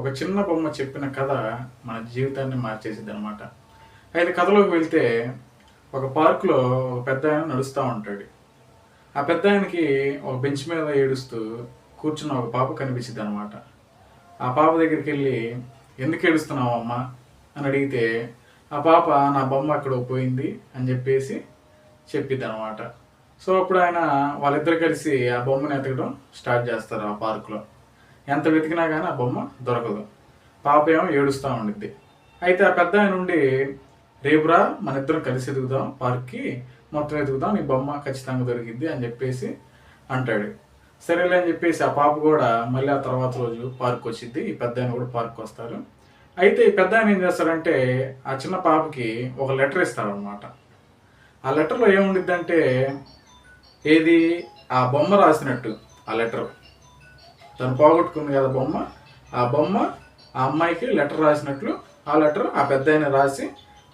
ఒక చిన్న బొమ్మ చెప్పిన కథ మన జీవితాన్ని మార్చేసిద్ది అనమాట. అయితే కథలోకి వెళ్తే ఒక పార్కులో ఒక పెద్ద ఆయన నడుస్తూ ఉంటాడు. ఆ పెద్ద ఆయనకి ఒక బెంచ్ మీద ఏడుస్తూ కూర్చున్న ఒక పాప కనిపించింది అనమాట. ఆ పాప దగ్గరికి వెళ్ళి ఎందుకు ఏడుస్తున్నావు అమ్మా అని అడిగితే ఆ పాప నా బొమ్మ అక్కడ పోయింది అని చెప్పేసి చెప్పిద్ది అనమాట. సో అప్పుడు ఆయన వాళ్ళిద్దరు కలిసి ఆ బొమ్మను ఎతకడం స్టార్ట్ చేస్తారు ఆ పార్కులో. ఎంత వెతికినా కానీ ఆ బొమ్మ దొరకదు. పాప ఏమో ఏడుస్తూ ఉండిద్ది. అయితే ఆ పెద్ద ఆయన నుండి రేపురా మన ఇద్దరం కలిసి ఎదుగుదాం పార్క్కి, మొత్తం ఎదుగుదాం, నీ బొమ్మ ఖచ్చితంగా దొరికిద్ది అని చెప్పేసి అంటాడు. సరేలే అని చెప్పేసి ఆ పాప కూడా మళ్ళీ ఆ తర్వాత రోజు పార్క్ వచ్చిద్ది. ఈ పెద్ద ఆయన కూడా పార్క్ వస్తారు. అయితే ఈ పెద్ద ఆయన ఏం చేస్తాడంటే ఆ చిన్న పాపకి ఒక లెటర్ ఇస్తాడనమాట. ఆ లెటర్లో ఏముండిద్దంటే ఏది ఆ బొమ్మ రాసినట్టు ఆ లెటర్, తను పోగొట్టుకుంది కదా బొమ్మ, ఆ బొమ్మ ఆ అమ్మాయికి లెటర్ రాసినట్లు ఆ లెటర్ ఆ పెద్ద ఆయన రాసి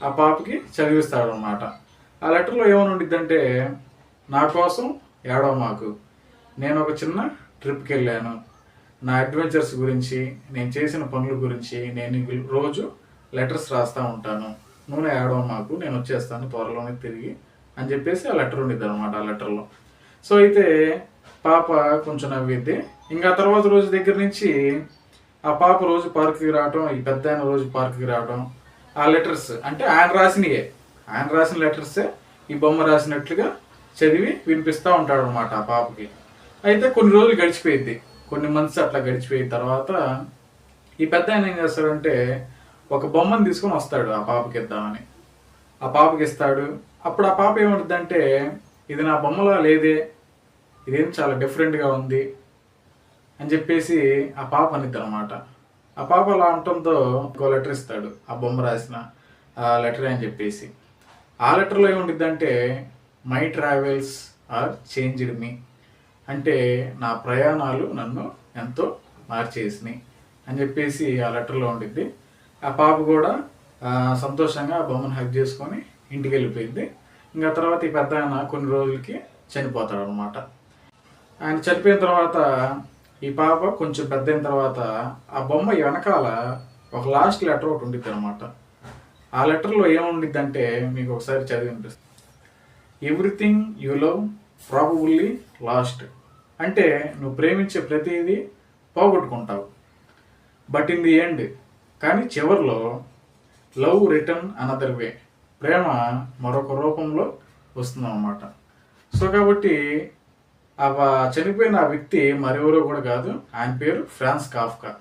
ఆ పాపకి చదివిస్తాడు అనమాట. ఆ లెటర్లో ఏమని ఉండిద్దంటే, నా కోసం ఏడవ మాకు, నేను ఒక చిన్న ట్రిప్కి వెళ్ళాను, నా అడ్వెంచర్స్ గురించి, నేను చేసిన పనుల గురించి నేను రోజు లెటర్స్ రాస్తూ ఉంటాను, నూనె ఏడవ మాకు, నేను వచ్చేస్తాను త్వరలోనే తిరిగి అని చెప్పేసి ఆ లెటర్ ఉండిద్ది అనమాట ఆ లెటర్లో. సో అయితే పాప కొంచెం నవ్విద్ది. ఇంకా తర్వాత రోజు దగ్గర నుంచి ఆ పాప రోజు పార్క్కి రావడం, ఈ పెద్ద ఆయన రోజు పార్క్కి రావడం, ఆ లెటర్స్ అంటే ఆయన రాసిన లెటర్సే ఈ బొమ్మ రాసినట్లుగా చదివి వినిపిస్తూ ఉంటాడు అనమాట ఆ పాపకి. అయితే కొన్ని రోజులు గడిచిపోయిద్ది, కొన్ని మంత్స్ అట్లా గడిచిపోయిన తర్వాత ఈ పెద్ద ఆయన ఏం చేస్తాడంటే ఒక బొమ్మను తీసుకొని వస్తాడు ఆ పాపకి ఇద్దామని. ఆ పాపకి ఇస్తాడు. అప్పుడు ఆ పాప ఏమంటుందంటే, ఇది నా బొమ్మలా లేదే, ఇదేం చాలా డిఫరెంట్గా ఉంది అని చెప్పేసి ఆ పాప అనిద్ది అనమాట. ఆ పాప అలా అనటంతో ఇంకో లెటర్ ఇస్తాడు, ఆ బొమ్మ రాసిన ఆ లెటర్ అని చెప్పేసి. ఆ లెటర్లో ఏముండిద్దంటే, my travels are changed me, అంటే నా ప్రయాణాలు నన్ను ఎంతో మార్చేసినాయి అని చెప్పేసి ఆ లెటర్లో ఉండిద్ది. ఆ పాప కూడా సంతోషంగా ఆ బొమ్మను హగ్ చేసుకొని ఇంటికి వెళ్ళిపోయింది. ఇంకా తర్వాత ఈ పెద్ద ఆయన కొన్ని రోజులకి చనిపోతాడు అనమాట. ఆయన చనిపోయిన తర్వాత ఈ పాప కొంచెం పెద్ద అయిన తర్వాత ఆ బొమ్మ వెనకాల ఒక లాస్ట్ లెటర్ ఒకటి ఉండిద్ది అనమాట. ఆ లెటర్లో ఏముండిద్దంటే మీకు ఒకసారి చదివి వినిపిస్తుంది. Everything you love probably last, అంటే నువ్వు ప్రేమించే ప్రతిదీ పోగొట్టుకుంటావు, బట్ ఇన్ ది ఎండ్, కానీ చివరిలో లవ్ రిటర్న్ అనదర్ వే, ప్రేమ మరొక రూపంలో వస్తుందన్నమాట. సో కాబట్టి ఆ చనిపోయిన ఆ వ్యక్తి మరెవరో కూడా కాదు, ఆయన పేరు ఫ్రాన్స్ కాఫ్కా.